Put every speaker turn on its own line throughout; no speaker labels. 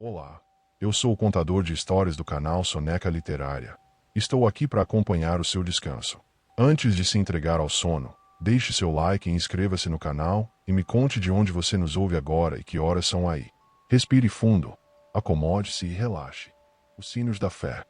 Olá, eu sou o contador de histórias do canal Soneca Literária. Estou aqui para acompanhar o seu descanso. Antes de se entregar ao sono, deixe seu like e inscreva-se no canal e me conte de onde você nos ouve agora e que horas são aí. Respire fundo, acomode-se e relaxe. Os sinos da fé.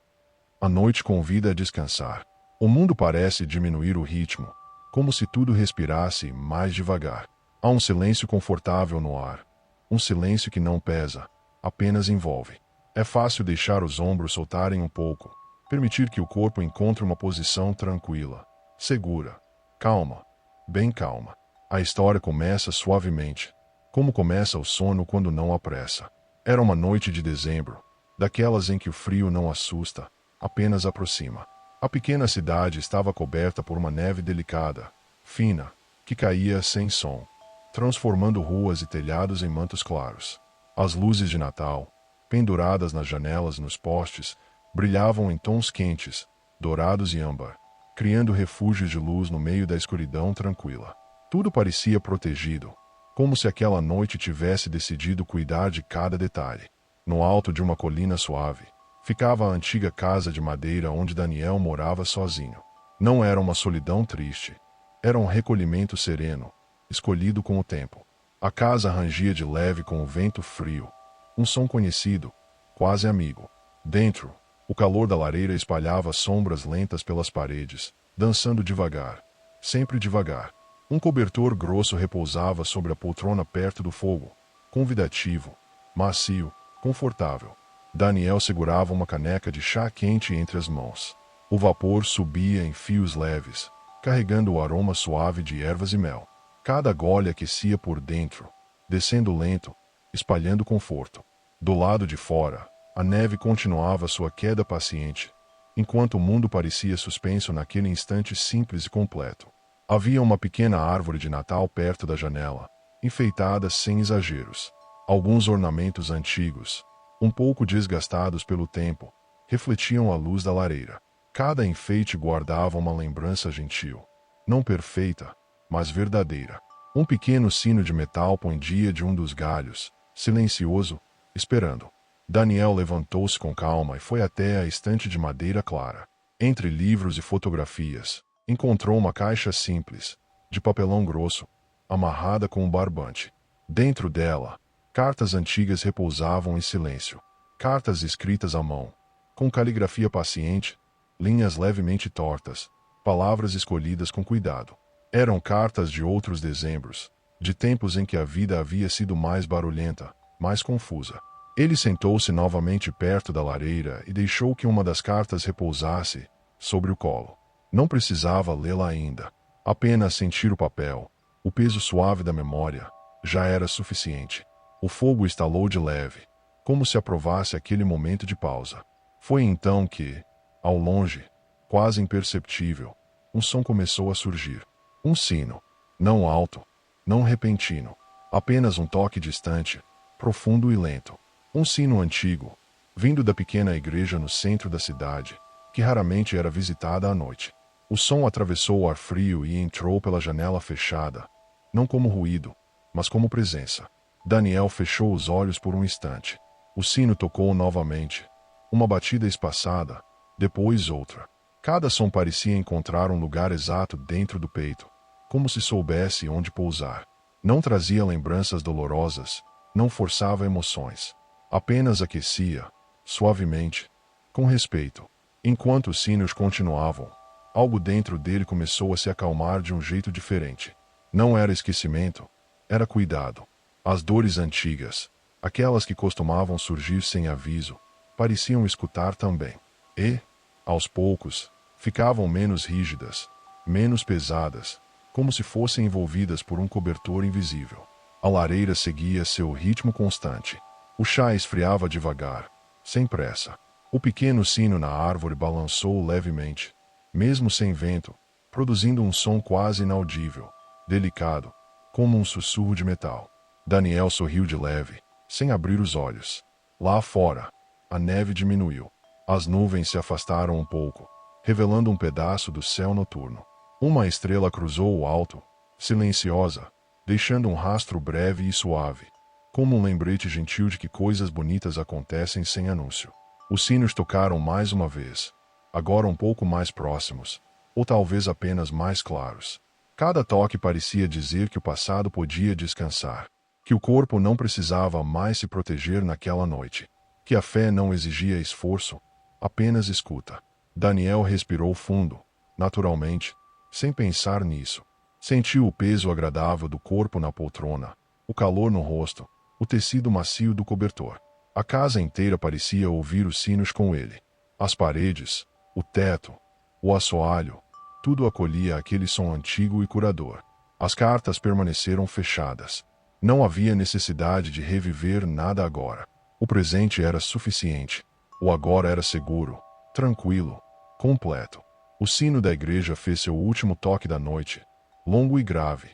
A noite convida a descansar. O mundo parece diminuir o ritmo, como se tudo respirasse mais devagar. Há um silêncio confortável no ar. Um silêncio que não pesa, apenas envolve. É fácil deixar os ombros soltarem um pouco, permitir que o corpo encontre uma posição tranquila, segura, calma, bem calma. A história começa suavemente, como começa o sono quando não há pressa. Era uma noite de dezembro, daquelas em que o frio não assusta, apenas aproxima. A pequena cidade estava coberta por uma neve delicada, fina, que caía sem som, transformando ruas e telhados em mantos claros. As luzes de Natal, penduradas nas janelas e nos postes, brilhavam em tons quentes, dourados e âmbar, criando refúgios de luz no meio da escuridão tranquila. Tudo parecia protegido, como se aquela noite tivesse decidido cuidar de cada detalhe. No alto de uma colina suave, ficava a antiga casa de madeira onde Daniel morava sozinho. Não era uma solidão triste, era um recolhimento sereno, escolhido com o tempo. A casa rangia de leve com o vento frio, um som conhecido, quase amigo. Dentro, o calor da lareira espalhava sombras lentas pelas paredes, dançando devagar, sempre devagar. Um cobertor grosso repousava sobre a poltrona perto do fogo, convidativo, macio, confortável. Daniel segurava uma caneca de chá quente entre as mãos. O vapor subia em fios leves, carregando o aroma suave de ervas e mel. Cada gole aquecia por dentro, descendo lento, espalhando conforto. Do lado de fora, a neve continuava sua queda paciente, enquanto o mundo parecia suspenso naquele instante simples e completo. Havia uma pequena árvore de Natal perto da janela, enfeitada sem exageros. Alguns ornamentos antigos, um pouco desgastados pelo tempo, refletiam a luz da lareira. Cada enfeite guardava uma lembrança gentil, não perfeita, mas verdadeira. Um pequeno sino de metal pendia de um dos galhos, silencioso, esperando. Daniel levantou-se com calma e foi até a estante de madeira clara. Entre livros e fotografias, encontrou uma caixa simples, de papelão grosso, amarrada com um barbante. Dentro dela, cartas antigas repousavam em silêncio. Cartas escritas à mão, com caligrafia paciente, linhas levemente tortas, palavras escolhidas com cuidado. Eram cartas de outros dezembros, de tempos em que a vida havia sido mais barulhenta, mais confusa. Ele sentou-se novamente perto da lareira e deixou que uma das cartas repousasse sobre o colo. Não precisava lê-la ainda. Apenas sentir o papel, o peso suave da memória, já era suficiente. O fogo estalou de leve, como se aprovasse aquele momento de pausa. Foi então que, ao longe, quase imperceptível, um som começou a surgir. Um sino, não alto, não repentino, apenas um toque distante, profundo e lento. Um sino antigo, vindo da pequena igreja no centro da cidade, que raramente era visitada à noite. O som atravessou o ar frio e entrou pela janela fechada, não como ruído, mas como presença. Daniel fechou os olhos por um instante. O sino tocou novamente, uma batida espaçada, depois outra. Cada som parecia encontrar um lugar exato dentro do peito, como se soubesse onde pousar. Não trazia lembranças dolorosas, não forçava emoções. Apenas aquecia, suavemente, com respeito. Enquanto os sinos continuavam, algo dentro dele começou a se acalmar de um jeito diferente. Não era esquecimento, era cuidado. As dores antigas, aquelas que costumavam surgir sem aviso, pareciam escutar também. E, aos poucos, ficavam menos rígidas, menos pesadas, como se fossem envolvidas por um cobertor invisível. A lareira seguia seu ritmo constante. O chá esfriava devagar, sem pressa. O pequeno sino na árvore balançou levemente, mesmo sem vento, produzindo um som quase inaudível, delicado, como um sussurro de metal. Daniel sorriu de leve, sem abrir os olhos. Lá fora, a neve diminuiu. As nuvens se afastaram um pouco, revelando um pedaço do céu noturno. Uma estrela cruzou o alto, silenciosa, deixando um rastro breve e suave, como um lembrete gentil de que coisas bonitas acontecem sem anúncio. Os sinos tocaram mais uma vez, agora um pouco mais próximos, ou talvez apenas mais claros. Cada toque parecia dizer que o passado podia descansar, que o corpo não precisava mais se proteger naquela noite, que a fé não exigia esforço, apenas escuta. Daniel respirou fundo, naturalmente, sem pensar nisso. Sentiu o peso agradável do corpo na poltrona, o calor no rosto, o tecido macio do cobertor. A casa inteira parecia ouvir os sinos com ele. As paredes, o teto, o assoalho, tudo acolhia aquele som antigo e curador. As cartas permaneceram fechadas. Não havia necessidade de reviver nada agora. O presente era suficiente. O agora era seguro, tranquilo, completo. O sino da igreja fez seu último toque da noite, longo e grave,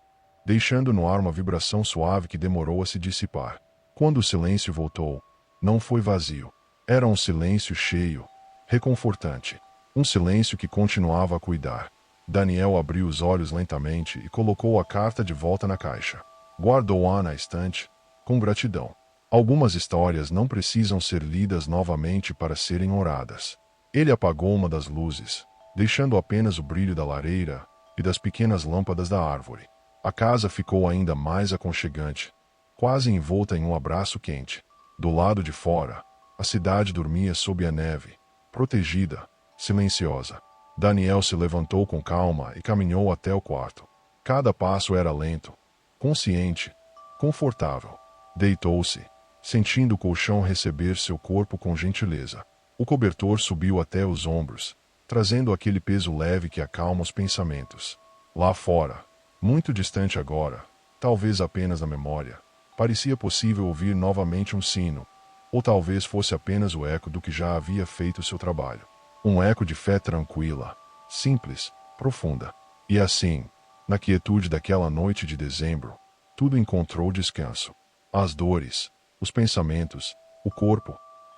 deixando no ar uma vibração suave que demorou a se dissipar. Quando o silêncio voltou, não foi vazio. Era um silêncio cheio, reconfortante. Um silêncio que continuava a cuidar. Daniel abriu os olhos lentamente e colocou a carta de volta na caixa. Guardou-a na estante, com gratidão. Algumas histórias não precisam ser lidas novamente para serem oradas. Ele apagou uma das luzes, deixando apenas o brilho da lareira e das pequenas lâmpadas da árvore. A casa ficou ainda mais aconchegante, quase envolta em um abraço quente. Do lado de fora, a cidade dormia sob a neve, protegida, silenciosa. Daniel se levantou com calma e caminhou até o quarto. Cada passo era lento, consciente, confortável. Deitou-se, sentindo o colchão receber seu corpo com gentileza. O cobertor subiu até os ombros, trazendo aquele peso leve que acalma os pensamentos. Lá fora, muito distante agora, talvez apenas na memória, parecia possível ouvir novamente um sino, ou talvez fosse apenas o eco do que já havia feito seu trabalho. Um eco de fé tranquila, simples, profunda. E assim, na quietude daquela noite de dezembro, tudo encontrou descanso. As dores, os pensamentos, o corpo,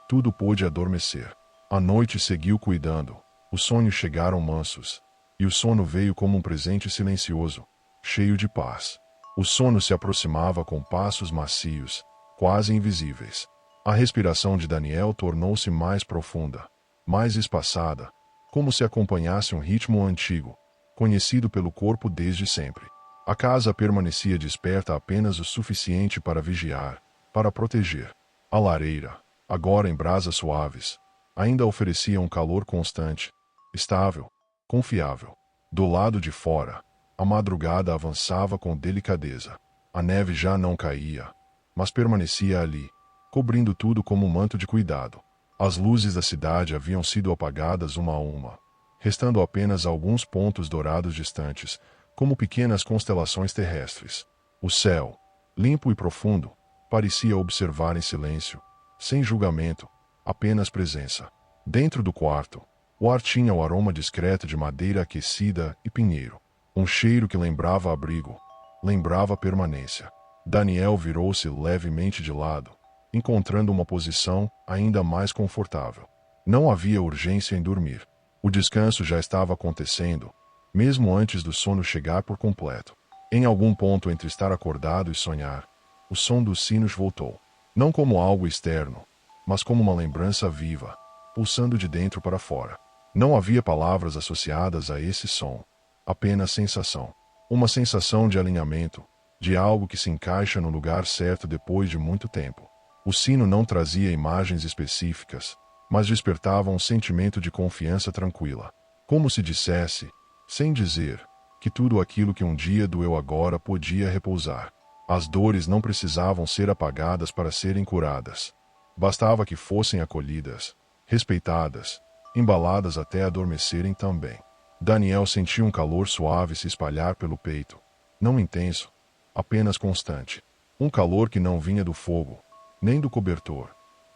tudo pôde adormecer. A noite seguiu cuidando, os sonhos chegaram mansos, e o sono veio como um presente silencioso, cheio de paz. O sono se aproximava com passos macios, quase invisíveis. A respiração de Daniel tornou-se mais profunda, mais espaçada, como se acompanhasse um ritmo antigo, conhecido pelo corpo desde sempre. A casa permanecia desperta apenas o suficiente para vigiar, para proteger. A lareira, agora em brasas suaves, ainda oferecia um calor constante, estável, confiável. Do lado de fora, a madrugada avançava com delicadeza. A neve já não caía, mas permanecia ali, cobrindo tudo como um manto de cuidado. As luzes da cidade haviam sido apagadas uma a uma, restando apenas alguns pontos dourados distantes, como pequenas constelações terrestres. O céu, limpo e profundo, parecia observar em silêncio, sem julgamento, apenas presença. Dentro do quarto, o ar tinha o aroma discreto de madeira aquecida e pinheiro. Um cheiro que lembrava abrigo, lembrava permanência. Daniel virou-se levemente de lado, encontrando uma posição ainda mais confortável. Não havia urgência em dormir. O descanso já estava acontecendo, mesmo antes do sono chegar por completo. Em algum ponto entre estar acordado e sonhar, o som dos sinos voltou. Não como algo externo, mas como uma lembrança viva, pulsando de dentro para fora. Não havia palavras associadas a esse som, apenas sensação. Uma sensação de alinhamento, de algo que se encaixa no lugar certo depois de muito tempo. O sino não trazia imagens específicas, mas despertava um sentimento de confiança tranquila. Como se dissesse, sem dizer, que tudo aquilo que um dia doeu agora podia repousar. As dores não precisavam ser apagadas para serem curadas. Bastava que fossem acolhidas, respeitadas, embaladas até adormecerem também. Daniel sentiu um calor suave se espalhar pelo peito. Não intenso, apenas constante. Um calor que não vinha do fogo, nem do cobertor,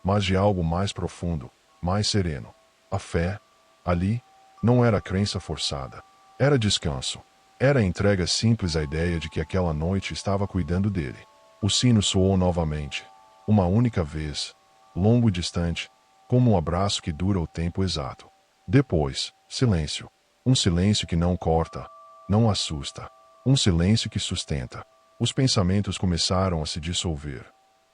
mas de algo mais profundo, mais sereno. A fé, ali, não era crença forçada. Era descanso. Era entrega simples à ideia de que aquela noite estava cuidando dele. O sino soou novamente. Uma única vez, longo e distante, como um abraço que dura o tempo exato. Depois, silêncio. Um silêncio que não corta, não assusta. Um silêncio que sustenta. Os pensamentos começaram a se dissolver.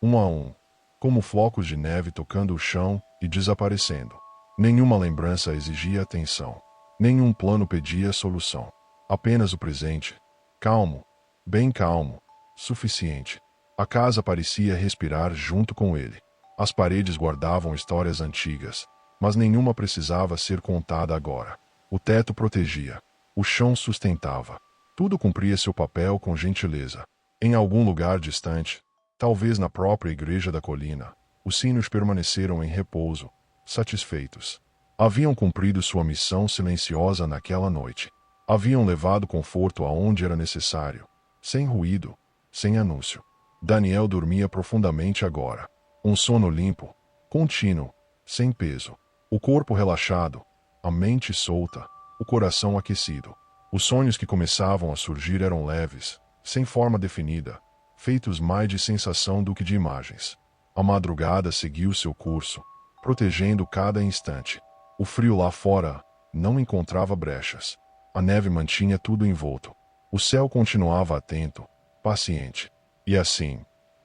um a um, como flocos de neve tocando o chão e desaparecendo. Nenhuma lembrança exigia atenção. Nenhum plano pedia solução. Apenas o presente. Calmo, bem calmo, suficiente. A casa parecia respirar junto com ele. As paredes guardavam histórias antigas, mas nenhuma precisava ser contada agora. O teto protegia. O chão sustentava. Tudo cumpria seu papel com gentileza. Em algum lugar distante, talvez na própria igreja da colina, os sinos permaneceram em repouso, satisfeitos. Haviam cumprido sua missão silenciosa naquela noite. Haviam levado conforto aonde era necessário, sem ruído, sem anúncio. Daniel dormia profundamente agora. Um sono limpo, contínuo, sem peso. O corpo relaxado, a mente solta, o coração aquecido. Os sonhos que começavam a surgir eram leves, sem forma definida, feitos mais de sensação do que de imagens. A madrugada seguiu seu curso, protegendo cada instante. O frio lá fora não encontrava brechas. A neve mantinha tudo envolto. O céu continuava atento, paciente. E assim,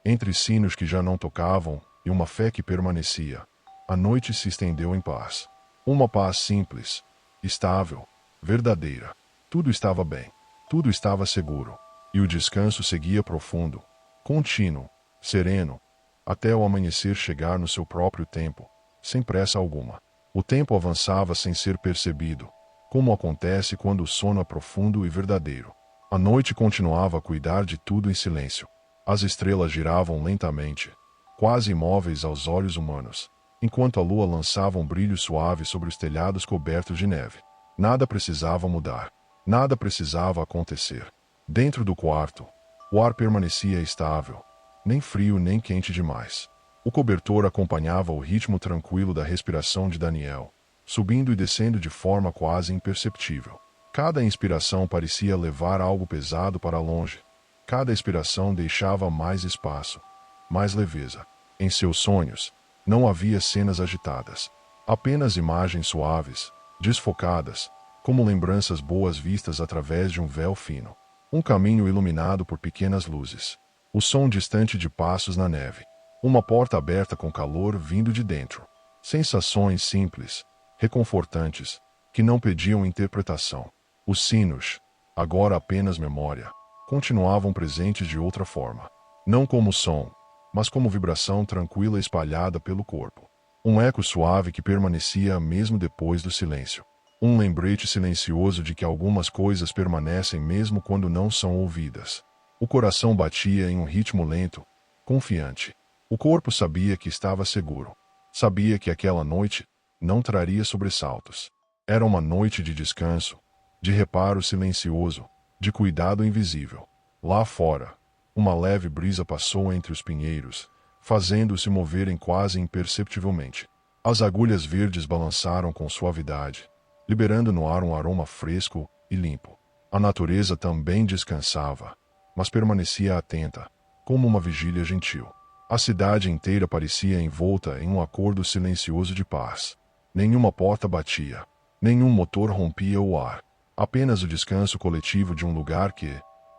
entre sinos que já não tocavam e uma fé que permanecia, a noite se estendeu em paz. Uma paz simples, estável, verdadeira. Tudo estava bem. Tudo estava seguro. E o descanso seguia profundo, contínuo, sereno, até o amanhecer chegar no seu próprio tempo, sem pressa alguma. O tempo avançava sem ser percebido, como acontece quando o sono é profundo e verdadeiro. A noite continuava a cuidar de tudo em silêncio. As estrelas giravam lentamente, quase imóveis aos olhos humanos, enquanto a lua lançava um brilho suave sobre os telhados cobertos de neve. Nada precisava mudar. Nada precisava acontecer. Dentro do quarto, o ar permanecia estável, nem frio nem quente demais. O cobertor acompanhava o ritmo tranquilo da respiração de Daniel, subindo e descendo de forma quase imperceptível. Cada inspiração parecia levar algo pesado para longe. Cada expiração deixava mais espaço, mais leveza. Em seus sonhos, não havia cenas agitadas, apenas imagens suaves, desfocadas, como lembranças boas vistas através de um véu fino. Um caminho iluminado por pequenas luzes. O som distante de passos na neve. Uma porta aberta com calor vindo de dentro. Sensações simples, reconfortantes, que não pediam interpretação. Os sinos, agora apenas memória, continuavam presentes de outra forma. Não como som, mas como vibração tranquila espalhada pelo corpo. Um eco suave que permanecia mesmo depois do silêncio. Um lembrete silencioso de que algumas coisas permanecem mesmo quando não são ouvidas. O coração batia em um ritmo lento, confiante. O corpo sabia que estava seguro. Sabia que aquela noite não traria sobressaltos. Era uma noite de descanso, de reparo silencioso, de cuidado invisível. Lá fora, uma leve brisa passou entre os pinheiros, fazendo-se moverem quase imperceptivelmente. As agulhas verdes balançaram com suavidade, liberando no ar um aroma fresco e limpo. A natureza também descansava, mas permanecia atenta, como uma vigília gentil. A cidade inteira parecia envolta em um acordo silencioso de paz. Nenhuma porta batia, nenhum motor rompia o ar. Apenas o descanso coletivo de um lugar que,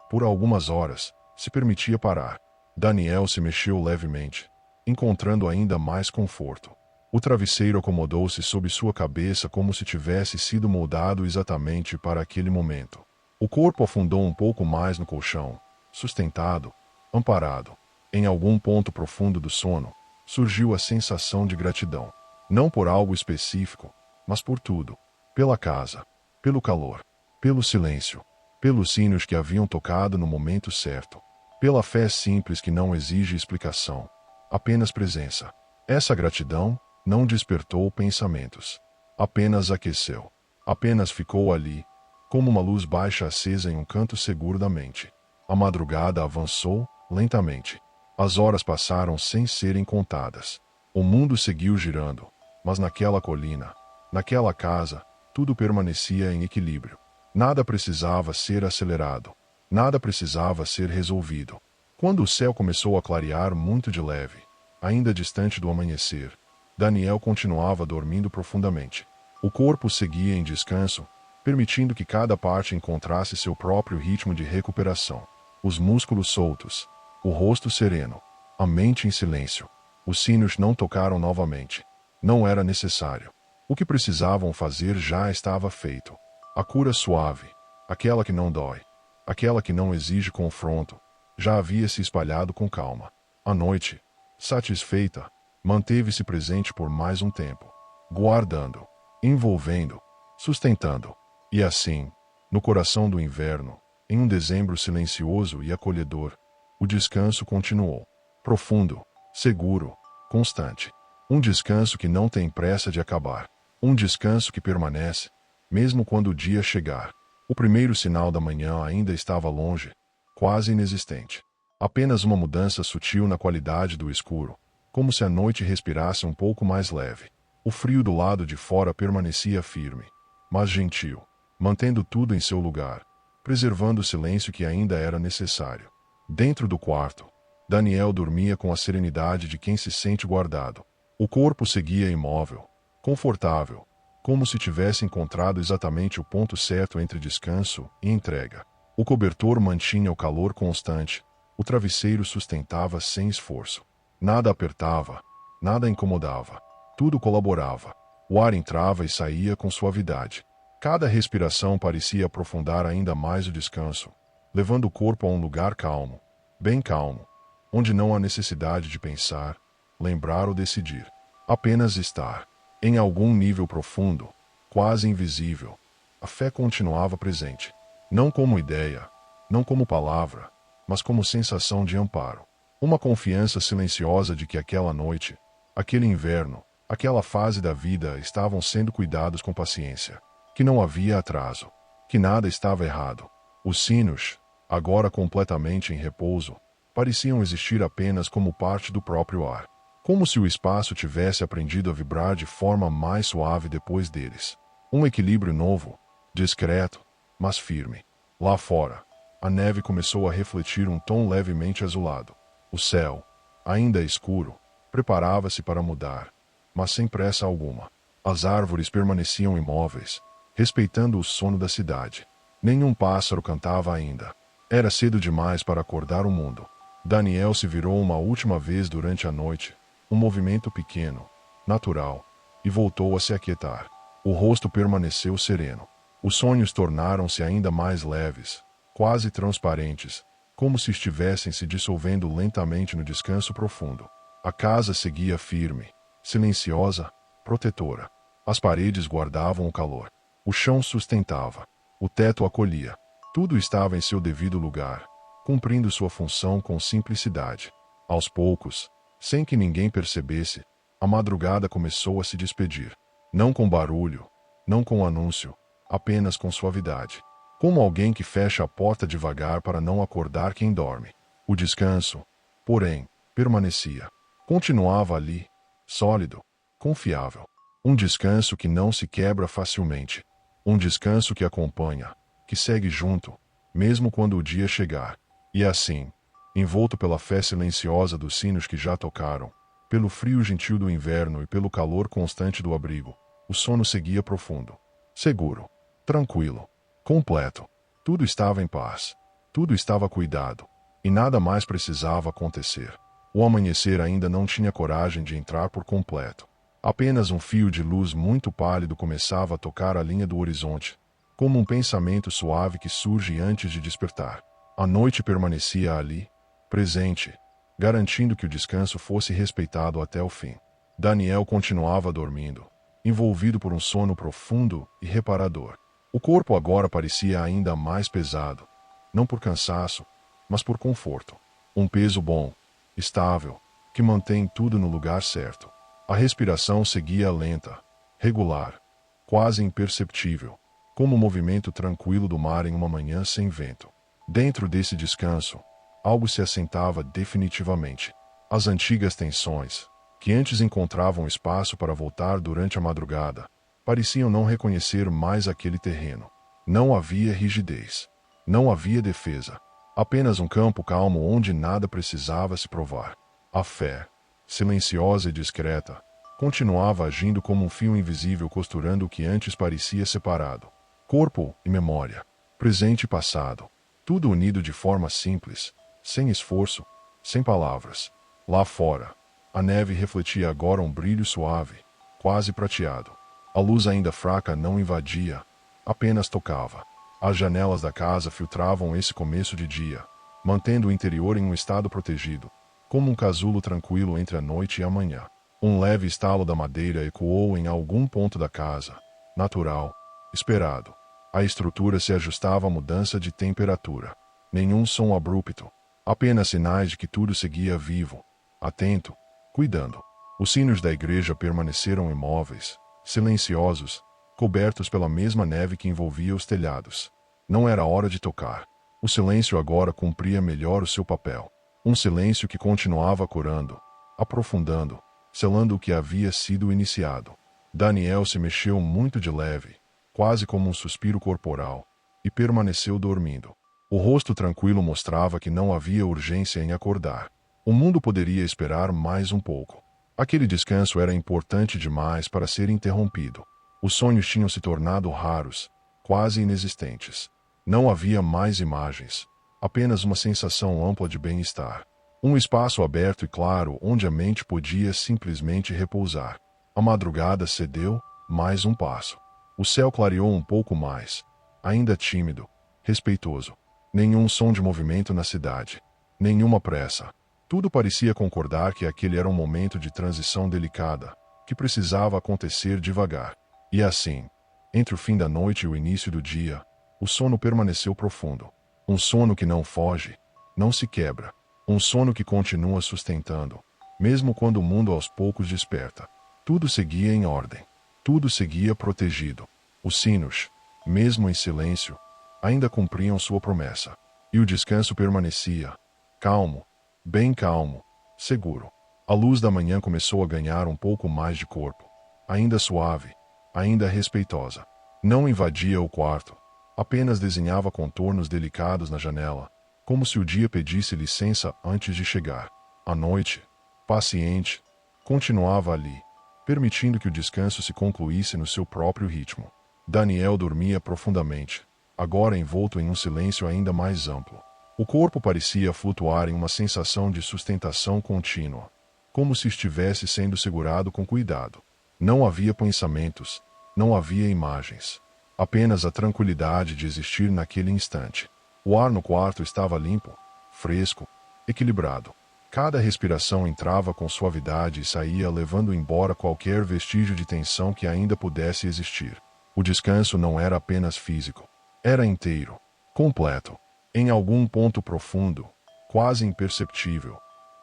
por algumas horas, se permitia parar. Daniel se mexeu levemente, encontrando ainda mais conforto. O travesseiro acomodou-se sob sua cabeça como se tivesse sido moldado exatamente para aquele momento. O corpo afundou um pouco mais no colchão, sustentado, amparado. Em algum ponto profundo do sono, surgiu a sensação de gratidão. Não por algo específico, mas por tudo. Pela casa, pelo calor, pelo silêncio, pelos sinos que haviam tocado no momento certo, pela fé simples que não exige explicação, apenas presença. Essa gratidão não despertou pensamentos. Apenas aqueceu. Apenas ficou ali, como uma luz baixa acesa em um canto seguro da mente. A madrugada avançou, lentamente. As horas passaram sem serem contadas. O mundo seguiu girando, mas naquela colina, naquela casa, tudo permanecia em equilíbrio. Nada precisava ser acelerado. Nada precisava ser resolvido. Quando o céu começou a clarear muito de leve, ainda distante do amanhecer, Daniel continuava dormindo profundamente. O corpo seguia em descanso, permitindo que cada parte encontrasse seu próprio ritmo de recuperação. Os músculos soltos, o rosto sereno, A mente em silêncio. Os sinos não tocaram novamente. Não era necessário. O que precisavam fazer já estava feito. A cura suave, aquela que não dói, aquela que não exige confronto, já havia se espalhado com calma. A noite, satisfeita, manteve-se presente por mais um tempo, guardando, envolvendo, sustentando. E assim, no coração do inverno, em um dezembro silencioso e acolhedor, o descanso continuou. Profundo, seguro, constante. Um descanso que não tem pressa de acabar. Um descanso que permanece, mesmo quando o dia chegar. O primeiro sinal da manhã ainda estava longe, quase inexistente. Apenas uma mudança sutil na qualidade do escuro, como se a noite respirasse um pouco mais leve. O frio do lado de fora permanecia firme, mas gentil, mantendo tudo em seu lugar, preservando o silêncio que ainda era necessário. Dentro do quarto, Daniel dormia com a serenidade de quem se sente guardado. O corpo seguia imóvel, confortável, como se tivesse encontrado exatamente o ponto certo entre descanso e entrega. O cobertor mantinha o calor constante, o travesseiro sustentava sem esforço. Nada apertava, nada incomodava, tudo colaborava. O ar entrava e saía com suavidade. Cada respiração parecia aprofundar ainda mais o descanso, levando o corpo a um lugar calmo, bem calmo, onde não há necessidade de pensar, lembrar ou decidir. Apenas estar. Em algum nível profundo, quase invisível, a fé continuava presente. Não como ideia, não como palavra, mas como sensação de amparo. Uma confiança silenciosa de que aquela noite, aquele inverno, aquela fase da vida estavam sendo cuidados com paciência. Que não havia atraso. Que nada estava errado. Os sinos, agora completamente em repouso, pareciam existir apenas como parte do próprio ar. Como se o espaço tivesse aprendido a vibrar de forma mais suave depois deles. Um equilíbrio novo, discreto, mas firme. Lá fora, a neve começou a refletir um tom levemente azulado. O céu, ainda escuro, preparava-se para mudar, mas sem pressa alguma. As árvores permaneciam imóveis, respeitando o sono da cidade. Nenhum pássaro cantava ainda. Era cedo demais para acordar o mundo. Daniel se virou uma última vez durante a noite, um movimento pequeno, natural, e voltou a se aquietar. O rosto permaneceu sereno. Os sonhos tornaram-se ainda mais leves, quase transparentes, como se estivessem se dissolvendo lentamente no descanso profundo. A casa seguia firme, silenciosa, protetora. As paredes guardavam o calor. O chão sustentava. O teto acolhia. Tudo estava em seu devido lugar, cumprindo sua função com simplicidade. Aos poucos, sem que ninguém percebesse, a madrugada começou a se despedir. Não com barulho, não com anúncio, apenas com suavidade. Como alguém que fecha a porta devagar para não acordar quem dorme. O descanso, porém, permanecia. Continuava ali, sólido, confiável. Um descanso que não se quebra facilmente. Um descanso que acompanha, que segue junto, mesmo quando o dia chegar. E assim, envolto pela fé silenciosa dos sinos que já tocaram, pelo frio gentil do inverno e pelo calor constante do abrigo, o sono seguia profundo, seguro, tranquilo, completo. Tudo estava em paz, tudo estava cuidado, e nada mais precisava acontecer. O amanhecer ainda não tinha coragem de entrar por completo. Apenas um fio de luz muito pálido começava a tocar a linha do horizonte, como um pensamento suave que surge antes de despertar. A noite permanecia ali, presente, garantindo que o descanso fosse respeitado até o fim. Daniel continuava dormindo, envolvido por um sono profundo e reparador. O corpo agora parecia ainda mais pesado, não por cansaço, mas por conforto. Um peso bom, estável, que mantém tudo no lugar certo. A respiração seguia lenta, regular, quase imperceptível, como o movimento tranquilo do mar em uma manhã sem vento. Dentro desse descanso, algo se assentava definitivamente. As antigas tensões, que antes encontravam espaço para voltar durante a madrugada, pareciam não reconhecer mais aquele terreno. Não havia rigidez. Não havia defesa. Apenas um campo calmo onde nada precisava se provar. A fé, silenciosa e discreta, continuava agindo como um fio invisível costurando o que antes parecia separado. Corpo e memória, presente e passado, tudo unido de forma simples, sem esforço, sem palavras. Lá fora, a neve refletia agora um brilho suave, quase prateado. A luz ainda fraca não invadia, apenas tocava. As janelas da casa filtravam esse começo de dia, mantendo o interior em um estado protegido, como um casulo tranquilo entre a noite e a manhã. Um leve estalo da madeira ecoou em algum ponto da casa, natural, esperado. A estrutura se ajustava à mudança de temperatura. Nenhum som abrupto, apenas sinais de que tudo seguia vivo, atento, cuidando. Os sinos da igreja permaneceram imóveis, silenciosos, cobertos pela mesma neve que envolvia os telhados. Não era hora de tocar. O silêncio agora cumpria melhor o seu papel. Um silêncio que continuava curando, aprofundando, selando o que havia sido iniciado. Daniel se mexeu muito de leve, quase como um suspiro corporal, e permaneceu dormindo. O rosto tranquilo mostrava que não havia urgência em acordar. O mundo poderia esperar mais um pouco. Aquele descanso era importante demais para ser interrompido. Os sonhos tinham se tornado raros, quase inexistentes. Não havia mais imagens, apenas uma sensação ampla de bem-estar. Um espaço aberto e claro onde a mente podia simplesmente repousar. A madrugada cedeu, mais um passo. O céu clareou um pouco mais, ainda tímido, respeitoso. Nenhum som de movimento na cidade. Nenhuma pressa. Tudo parecia concordar que aquele era um momento de transição delicada, que precisava acontecer devagar. E assim, entre o fim da noite e o início do dia, o sono permaneceu profundo. Um sono que não foge, não se quebra. Um sono que continua sustentando, mesmo quando o mundo aos poucos desperta. Tudo seguia em ordem. Tudo seguia protegido. Os sinos, mesmo em silêncio, ainda cumpriam sua promessa. E o descanso permanecia, calmo, bem calmo, seguro. A luz da manhã começou a ganhar um pouco mais de corpo. Ainda suave, ainda respeitosa. Não invadia o quarto. Apenas desenhava contornos delicados na janela, como se o dia pedisse licença antes de chegar. A noite, paciente, continuava ali, permitindo que o descanso se concluísse no seu próprio ritmo. Daniel dormia profundamente, agora envolto em um silêncio ainda mais amplo. O corpo parecia flutuar em uma sensação de sustentação contínua, como se estivesse sendo segurado com cuidado. Não havia pensamentos, não havia imagens. Apenas a tranquilidade de existir naquele instante. O ar no quarto estava limpo, fresco, equilibrado. Cada respiração entrava com suavidade e saía levando embora qualquer vestígio de tensão que ainda pudesse existir. O descanso não era apenas físico. Era inteiro, completo. Em algum ponto profundo, quase imperceptível,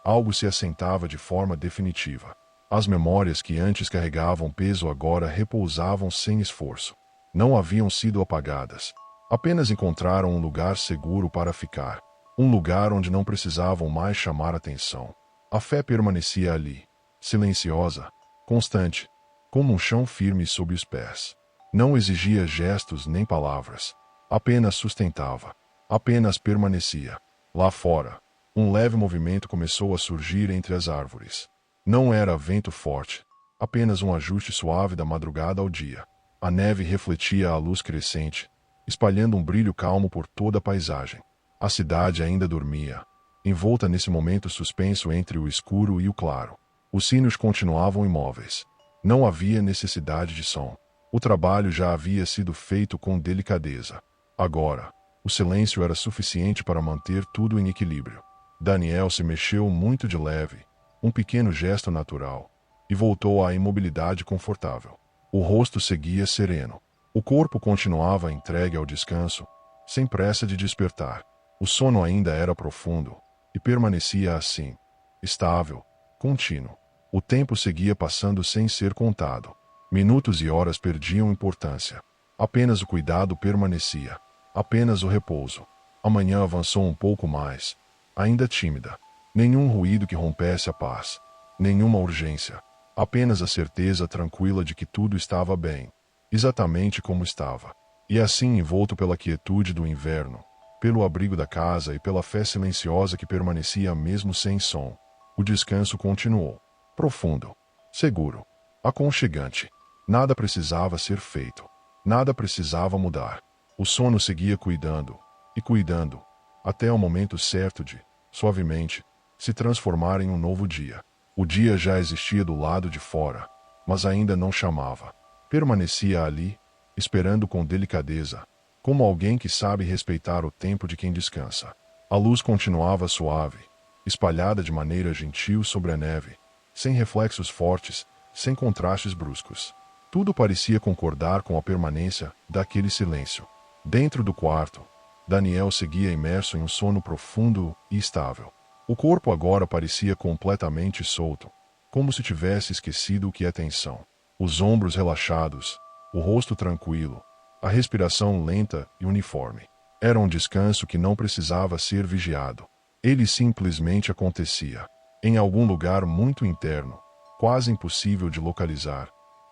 algo se assentava de forma definitiva. As memórias que antes carregavam peso agora repousavam sem esforço. Não haviam sido apagadas. Apenas encontraram um lugar seguro para ficar. Um lugar onde não precisavam mais chamar atenção. A fé permanecia ali, silenciosa, constante, como um chão firme sob os pés. Não exigia gestos nem palavras. Apenas sustentava. Apenas permanecia. Lá fora, um leve movimento começou a surgir entre as árvores. Não era vento forte, apenas um ajuste suave da madrugada ao dia. A neve refletia a luz crescente, espalhando um brilho calmo por toda a paisagem. A cidade ainda dormia, envolta nesse momento suspenso entre o escuro e o claro. Os sinos continuavam imóveis. Não havia necessidade de som. O trabalho já havia sido feito com delicadeza. Agora, o silêncio era suficiente para manter tudo em equilíbrio. Daniel se mexeu muito de leve, um pequeno gesto natural, e voltou à imobilidade confortável. O rosto seguia sereno. O corpo continuava entregue ao descanso, sem pressa de despertar. O sono ainda era profundo, e permanecia assim, estável, contínuo. O tempo seguia passando sem ser contado. Minutos e horas perdiam importância. Apenas o cuidado permanecia. Apenas o repouso. A manhã avançou um pouco mais, ainda tímida. Nenhum ruído que rompesse a paz. Nenhuma urgência. Apenas a certeza tranquila de que tudo estava bem, exatamente como estava. E assim, envolto pela quietude do inverno, pelo abrigo da casa e pela fé silenciosa que permanecia mesmo sem som, o descanso continuou. Profundo, seguro, aconchegante. Nada precisava ser feito. Nada precisava mudar. O sono seguia cuidando, e cuidando, até o momento certo de, suavemente, se transformar em um novo dia. O dia já existia do lado de fora, mas ainda não chamava. Permanecia ali, esperando com delicadeza, como alguém que sabe respeitar o tempo de quem descansa. A luz continuava suave, espalhada de maneira gentil sobre a neve, sem reflexos fortes, sem contrastes bruscos. Tudo parecia concordar com a permanência daquele silêncio. Dentro do quarto, Daniel seguia imerso em um sono profundo e estável. O corpo agora parecia completamente solto, como se tivesse esquecido o que é tensão. Os ombros relaxados, o rosto tranquilo, a respiração lenta e uniforme. Era um descanso que não precisava ser vigiado. Ele simplesmente acontecia. Em algum lugar muito interno, quase impossível de localizar,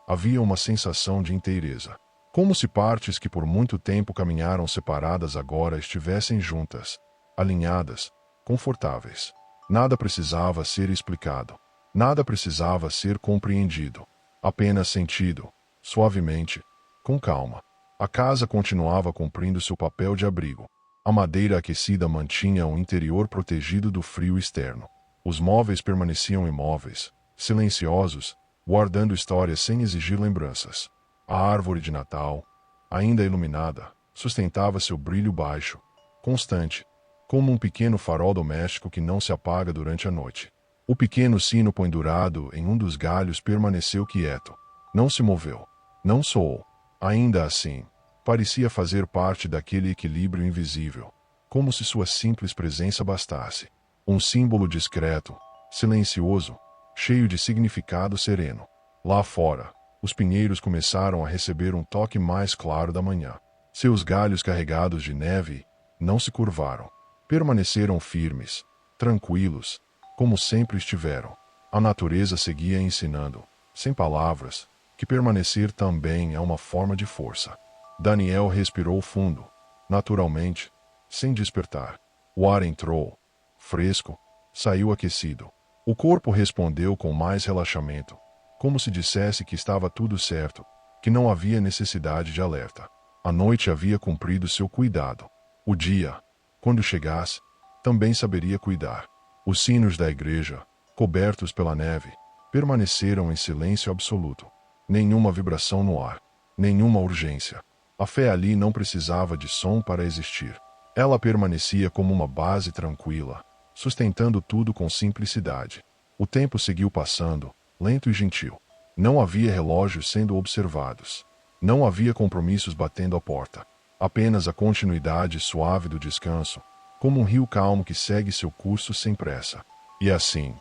havia uma sensação de inteireza. Como se partes que por muito tempo caminharam separadas agora estivessem juntas, alinhadas, confortáveis. Nada precisava ser explicado. Nada precisava ser compreendido. Apenas sentido, suavemente, com calma. A casa continuava cumprindo seu papel de abrigo. A madeira aquecida mantinha o interior protegido do frio externo. Os móveis permaneciam imóveis, silenciosos, guardando histórias sem exigir lembranças. A árvore de Natal, ainda iluminada, sustentava seu brilho baixo, constante, como um pequeno farol doméstico que não se apaga durante a noite. O pequeno sino pendurado em um dos galhos permaneceu quieto. Não se moveu. Não soou. Ainda assim, parecia fazer parte daquele equilíbrio invisível, como se sua simples presença bastasse. Um símbolo discreto, silencioso, cheio de significado sereno. Lá fora, os pinheiros começaram a receber um toque mais claro da manhã. Seus galhos carregados de neve não se curvaram. Permaneceram firmes, tranquilos, como sempre estiveram. A natureza seguia ensinando, sem palavras, que permanecer também é uma forma de força. Daniel respirou fundo, naturalmente, sem despertar. O ar entrou, fresco, saiu aquecido. O corpo respondeu com mais relaxamento, como se dissesse que estava tudo certo, que não havia necessidade de alerta. A noite havia cumprido seu cuidado. O dia, quando chegasse, também saberia cuidar. Os sinos da igreja, cobertos pela neve, permaneceram em silêncio absoluto. Nenhuma vibração no ar, nenhuma urgência. A fé ali não precisava de som para existir. Ela permanecia como uma base tranquila, sustentando tudo com simplicidade. O tempo seguiu passando, lento e gentil. Não havia relógios sendo observados. Não havia compromissos batendo à porta. Apenas a continuidade suave do descanso, como um rio calmo que segue seu curso sem pressa. E assim,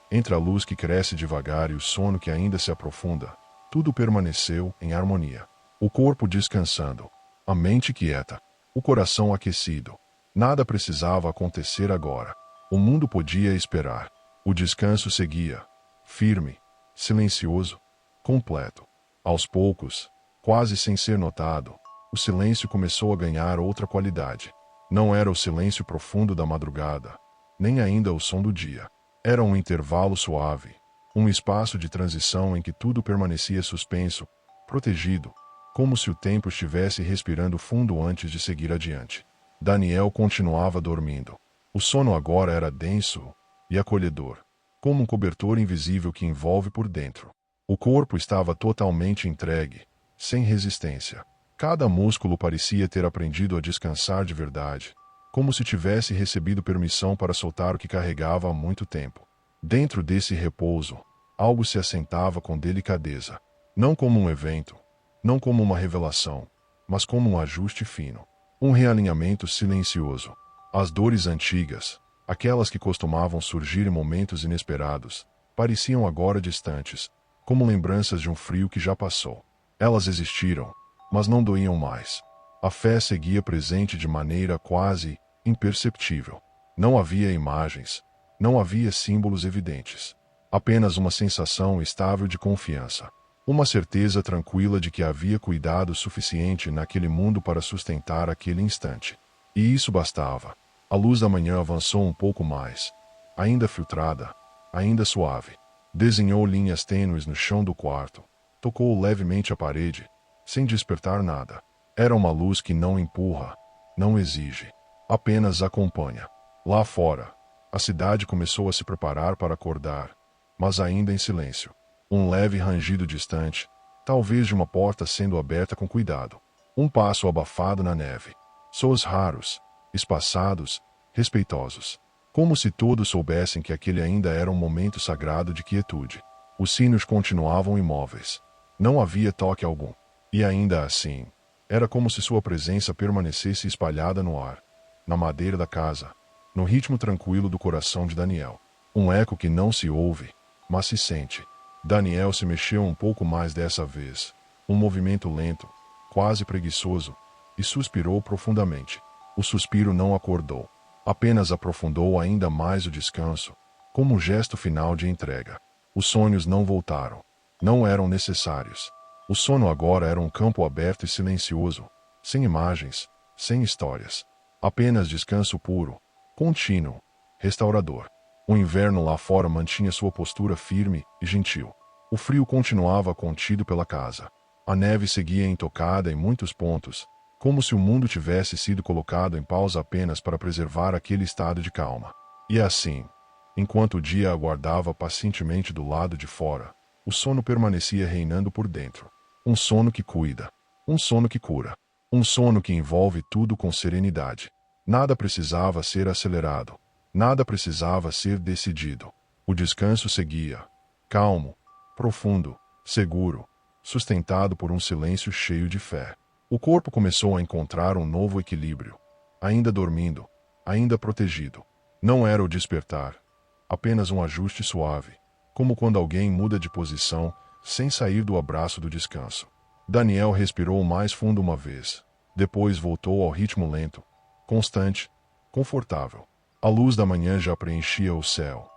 entre a luz que cresce devagar e o sono que ainda se aprofunda, tudo permaneceu em harmonia. O corpo descansando, a mente quieta, o coração aquecido. Nada precisava acontecer agora. O mundo podia esperar. O descanso seguia, firme, silencioso, completo. Aos poucos, quase sem ser notado, o silêncio começou a ganhar outra qualidade. Não era o silêncio profundo da madrugada, nem ainda o som do dia. Era um intervalo suave, um espaço de transição em que tudo permanecia suspenso, protegido, como se o tempo estivesse respirando fundo antes de seguir adiante. Daniel continuava dormindo. O sono agora era denso e acolhedor, como um cobertor invisível que envolve por dentro. O corpo estava totalmente entregue, sem resistência. Cada músculo parecia ter aprendido a descansar de verdade, como se tivesse recebido permissão para soltar o que carregava há muito tempo. Dentro desse repouso, algo se assentava com delicadeza, não como um evento, não como uma revelação, mas como um ajuste fino, um realinhamento silencioso. As dores antigas, aquelas que costumavam surgir em momentos inesperados, pareciam agora distantes, como lembranças de um frio que já passou. Elas existiram, mas não doíam mais. A fé seguia presente de maneira quase imperceptível. Não havia imagens, não havia símbolos evidentes. Apenas uma sensação estável de confiança. Uma certeza tranquila de que havia cuidado suficiente naquele mundo para sustentar aquele instante. E isso bastava. A luz da manhã avançou um pouco mais, ainda filtrada, ainda suave. Desenhou linhas tênues no chão do quarto. Tocou levemente a parede, sem despertar nada. Era uma luz que não empurra, não exige, apenas acompanha. Lá fora, A cidade começou a se preparar para acordar, mas ainda em silêncio. Um leve rangido distante, talvez de uma porta sendo aberta com cuidado. Um passo abafado na neve. Sons raros, espaçados, respeitosos. Como se todos soubessem que aquele ainda era um momento sagrado de quietude. Os sinos continuavam imóveis. Não havia toque algum. E ainda assim, era como se sua presença permanecesse espalhada no ar, na madeira da casa, no ritmo tranquilo do coração de Daniel. Um eco que não se ouve, mas se sente. Daniel se mexeu um pouco mais dessa vez. Um movimento lento, quase preguiçoso, e suspirou profundamente. O suspiro não acordou. Apenas aprofundou ainda mais o descanso, como um gesto final de entrega. Os sonhos não voltaram. Não eram necessários. O sono agora era um campo aberto e silencioso, sem imagens, sem histórias. Apenas descanso puro, contínuo, restaurador. O inverno lá fora mantinha sua postura firme e gentil. O frio continuava contido pela casa. A neve seguia intocada em muitos pontos, como se o mundo tivesse sido colocado em pausa apenas para preservar aquele estado de calma. E assim, enquanto o dia aguardava pacientemente do lado de fora, o sono permanecia reinando por dentro. Um sono que cuida, um sono que cura, um sono que envolve tudo com serenidade. Nada precisava ser acelerado, nada precisava ser decidido. O descanso seguia, calmo, profundo, seguro, sustentado por um silêncio cheio de fé. O corpo começou a encontrar um novo equilíbrio. Ainda dormindo, ainda protegido. Não era o despertar, apenas um ajuste suave, como quando alguém muda de posição, sem sair do abraço do descanso. Daniel respirou mais fundo uma vez. Depois voltou ao ritmo lento, constante, confortável. A luz da manhã já preenchia o céu,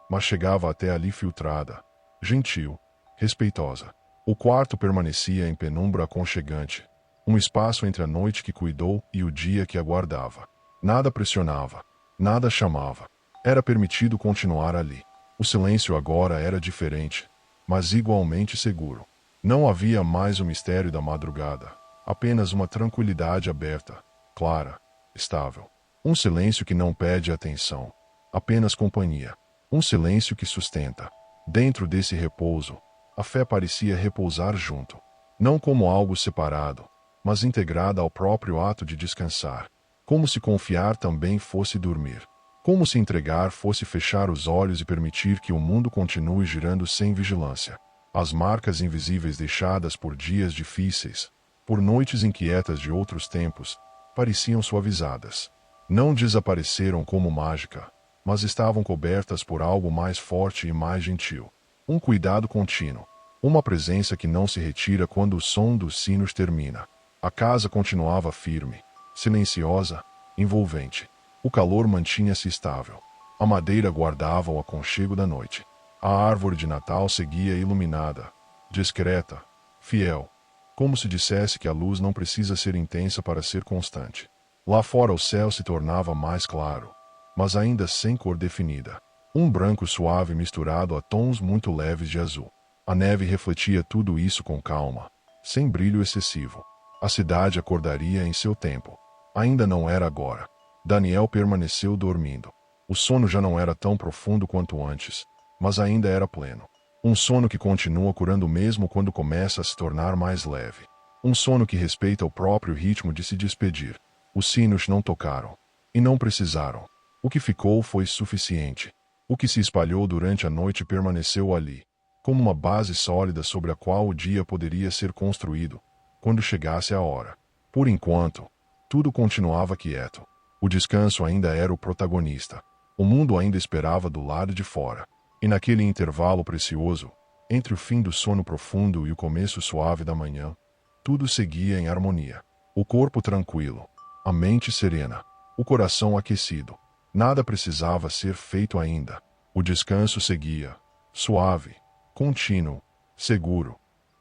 mas chegava até ali filtrada, gentil, respeitosa. O quarto permanecia em penumbra aconchegante, um espaço entre a noite que cuidou e o dia que aguardava. Nada pressionava, nada chamava. Era permitido continuar ali. O silêncio agora era diferente, mas igualmente seguro. Não havia mais o mistério da madrugada, apenas uma tranquilidade aberta, clara, estável. Um silêncio que não pede atenção, apenas companhia. Um silêncio que sustenta. Dentro desse repouso, a fé parecia repousar junto, não como algo separado, mas integrada ao próprio ato de descansar. Como se confiar também fosse dormir. Como se entregar fosse fechar os olhos e permitir que o mundo continue girando sem vigilância. As marcas invisíveis deixadas por dias difíceis, por noites inquietas de outros tempos, pareciam suavizadas. Não desapareceram como mágica, mas estavam cobertas por algo mais forte e mais gentil. Um cuidado contínuo. Uma presença que não se retira quando o som dos sinos termina. A casa continuava firme, silenciosa, envolvente. O calor mantinha-se estável. A madeira guardava o aconchego da noite. A árvore de Natal seguia iluminada, discreta, fiel, como se dissesse que a luz não precisa ser intensa para ser constante. Lá fora o céu se tornava mais claro, mas ainda sem cor definida. Um branco suave misturado a tons muito leves de azul. A neve refletia tudo isso com calma, sem brilho excessivo. A cidade acordaria em seu tempo. Ainda não era agora. Daniel permaneceu dormindo. O sono já não era tão profundo quanto antes, mas ainda era pleno. Um sono que continua curando mesmo quando começa a se tornar mais leve. Um sono que respeita o próprio ritmo de se despedir. Os sinos não tocaram. E não precisaram. O que ficou foi suficiente. O que se espalhou durante a noite permaneceu ali, como uma base sólida sobre a qual o dia poderia ser construído, quando chegasse a hora. Por enquanto, tudo continuava quieto. O descanso ainda era o protagonista. O mundo ainda esperava do lado de fora. E naquele intervalo precioso, entre o fim do sono profundo e o começo suave da manhã, tudo seguia em harmonia. O corpo tranquilo, a mente serena, o coração aquecido. Nada precisava ser feito ainda. O descanso seguia, suave, contínuo, seguro,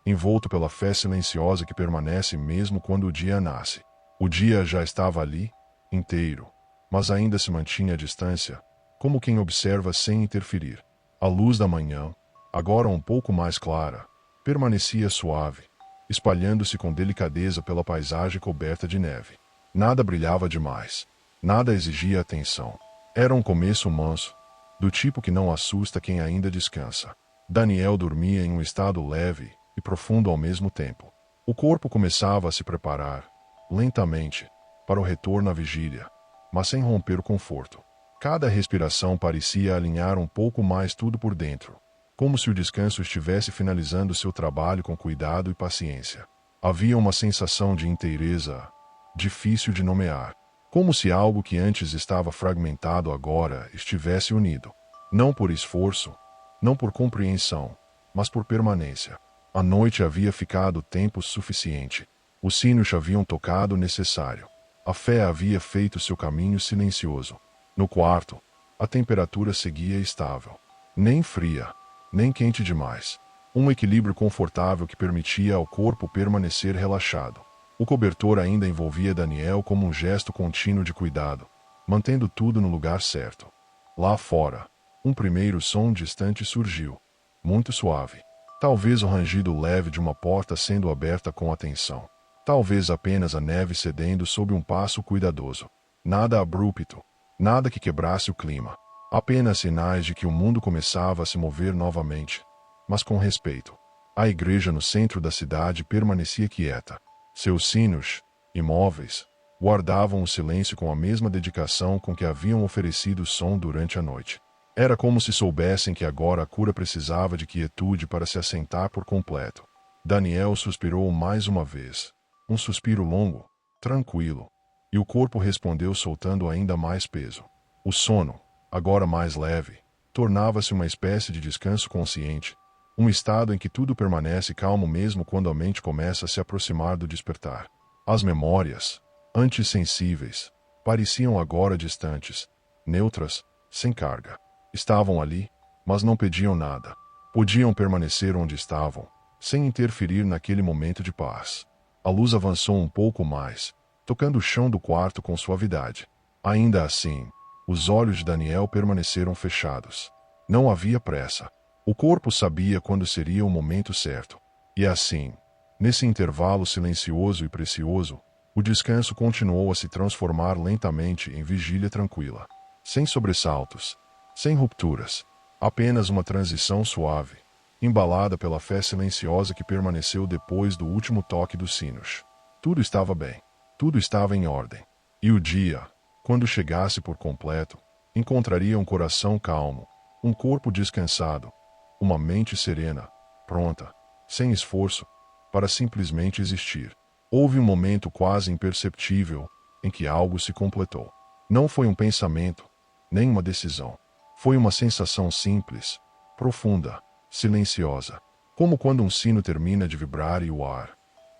envolto pela fé silenciosa que permanece mesmo quando o dia nasce. O dia já estava ali, inteiro, mas ainda se mantinha à distância, como quem observa sem interferir. A luz da manhã, agora um pouco mais clara, permanecia suave, espalhando-se com delicadeza pela paisagem coberta de neve. Nada brilhava demais, nada exigia atenção. Era um começo manso, do tipo que não assusta quem ainda descansa. Daniel dormia em um estado leve e profundo ao mesmo tempo. O corpo começava a se preparar, lentamente, para o retorno à vigília, mas sem romper o conforto. Cada respiração parecia alinhar um pouco mais tudo por dentro, como se o descanso estivesse finalizando seu trabalho com cuidado e paciência. Havia uma sensação de inteireza, difícil de nomear, como se algo que antes estava fragmentado agora estivesse unido. Não por esforço, não por compreensão, mas por permanência. A noite havia ficado tempo suficiente. Os sinos haviam tocado o necessário. A fé havia feito seu caminho silencioso. No quarto, a temperatura seguia estável. Nem fria, nem quente demais. Um equilíbrio confortável que permitia ao corpo permanecer relaxado. O cobertor ainda envolvia Daniel como um gesto contínuo de cuidado, mantendo tudo no lugar certo. Lá fora, um primeiro som distante surgiu, muito suave. Talvez o rangido leve de uma porta sendo aberta com atenção. Talvez apenas a neve cedendo sob um passo cuidadoso. Nada abrupto, nada que quebrasse o clima. Apenas sinais de que o mundo começava a se mover novamente, mas com respeito. A igreja no centro da cidade permanecia quieta. Seus sinos, imóveis, guardavam o silêncio com a mesma dedicação com que haviam oferecido som durante a noite. Era como se soubessem que agora a cura precisava de quietude para se assentar por completo. Daniel suspirou mais uma vez. Um suspiro longo, tranquilo, e o corpo respondeu soltando ainda mais peso. O sono, agora mais leve, tornava-se uma espécie de descanso consciente, um estado em que tudo permanece calmo mesmo quando a mente começa a se aproximar do despertar. As memórias, antes sensíveis, pareciam agora distantes, neutras, sem carga. Estavam ali, mas não pediam nada. Podiam permanecer onde estavam, sem interferir naquele momento de paz. A luz avançou um pouco mais, tocando o chão do quarto com suavidade. Ainda assim, os olhos de Daniel permaneceram fechados. Não havia pressa. O corpo sabia quando seria o momento certo. E assim, nesse intervalo silencioso e precioso, o descanso continuou a se transformar lentamente em vigília tranquila. Sem sobressaltos, sem rupturas, apenas uma transição suave, embalada pela fé silenciosa que permaneceu depois do último toque dos sinos. Tudo estava bem, tudo estava em ordem. E o dia, quando chegasse por completo, encontraria um coração calmo, um corpo descansado, uma mente serena, pronta, sem esforço, para simplesmente existir. Houve um momento quase imperceptível em que algo se completou. Não foi um pensamento, nem uma decisão. Foi uma sensação simples, profunda, silenciosa, como quando um sino termina de vibrar e o ar,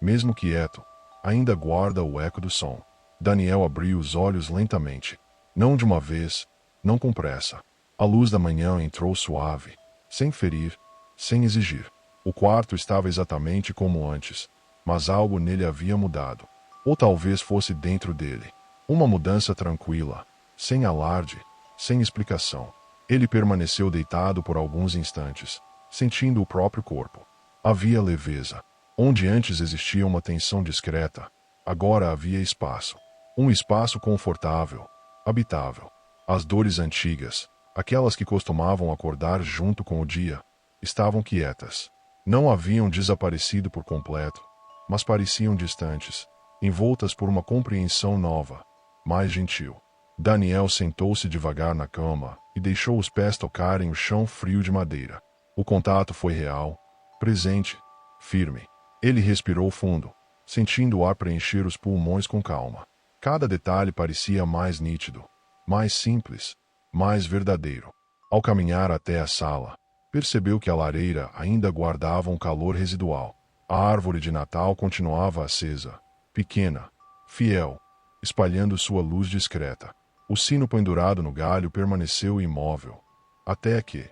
mesmo quieto, ainda guarda o eco do som. Daniel abriu os olhos lentamente, não de uma vez, não com pressa. A luz da manhã entrou suave, sem ferir, sem exigir. O quarto estava exatamente como antes, mas algo nele havia mudado. Ou talvez fosse dentro dele. Uma mudança tranquila, sem alarde, sem explicação. Ele permaneceu deitado por alguns instantes, sentindo o próprio corpo. Havia leveza. Onde antes existia uma tensão discreta, agora havia espaço. Um espaço confortável, habitável. As dores antigas, aquelas que costumavam acordar junto com o dia, estavam quietas. Não haviam desaparecido por completo, mas pareciam distantes, envoltas por uma compreensão nova, mais gentil. Daniel sentou-se devagar na cama e deixou os pés tocarem o chão frio de madeira. O contato foi real, presente, firme. Ele respirou fundo, sentindo o ar preencher os pulmões com calma. Cada detalhe parecia mais nítido, mais simples, mais verdadeiro. Ao caminhar até a sala, percebeu que a lareira ainda guardava um calor residual. A árvore de Natal continuava acesa, pequena, fiel, espalhando sua luz discreta. O sino pendurado no galho permaneceu imóvel, até que,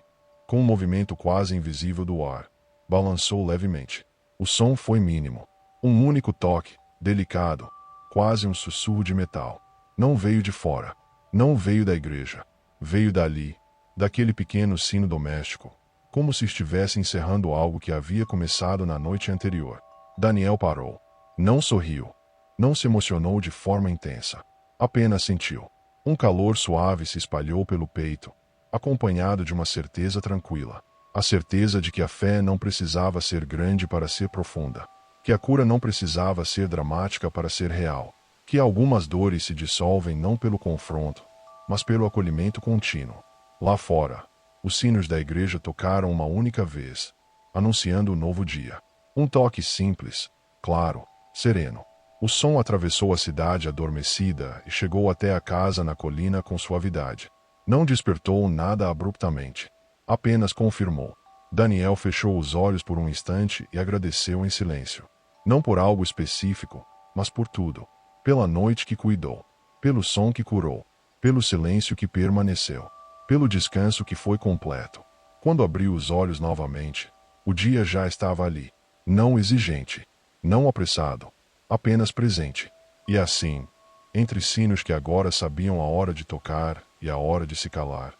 com um movimento quase invisível do ar, balançou levemente. O som foi mínimo. Um único toque, delicado, quase um sussurro de metal. Não veio de fora, não veio da igreja. Veio dali, daquele pequeno sino doméstico, como se estivesse encerrando algo que havia começado na noite anterior. Daniel parou. Não sorriu. Não se emocionou de forma intensa. Apenas sentiu. Um calor suave se espalhou pelo peito, acompanhado de uma certeza tranquila. A certeza de que a fé não precisava ser grande para ser profunda. Que a cura não precisava ser dramática para ser real. Que algumas dores se dissolvem não pelo confronto, mas pelo acolhimento contínuo. Lá fora, os sinos da igreja tocaram uma única vez, anunciando o novo dia. Um toque simples, claro, sereno. O som atravessou a cidade adormecida e chegou até a casa na colina com suavidade. Não despertou nada abruptamente. Apenas confirmou. Daniel fechou os olhos por um instante e agradeceu em silêncio. Não por algo específico, mas por tudo. Pela noite que cuidou. Pelo som que curou. Pelo silêncio que permaneceu. Pelo descanso que foi completo. Quando abriu os olhos novamente, o dia já estava ali. Não exigente. Não apressado. Apenas presente. E assim, entre sinos que agora sabiam a hora de tocar e a hora de se calar,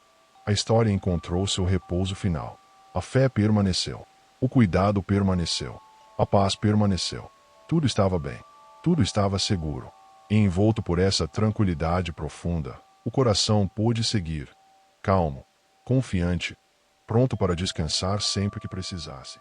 a história encontrou seu repouso final. A fé permaneceu. O cuidado permaneceu. A paz permaneceu. Tudo estava bem. Tudo estava seguro. E envolto por essa tranquilidade profunda, o coração pôde seguir, calmo, confiante, pronto para descansar sempre que precisasse.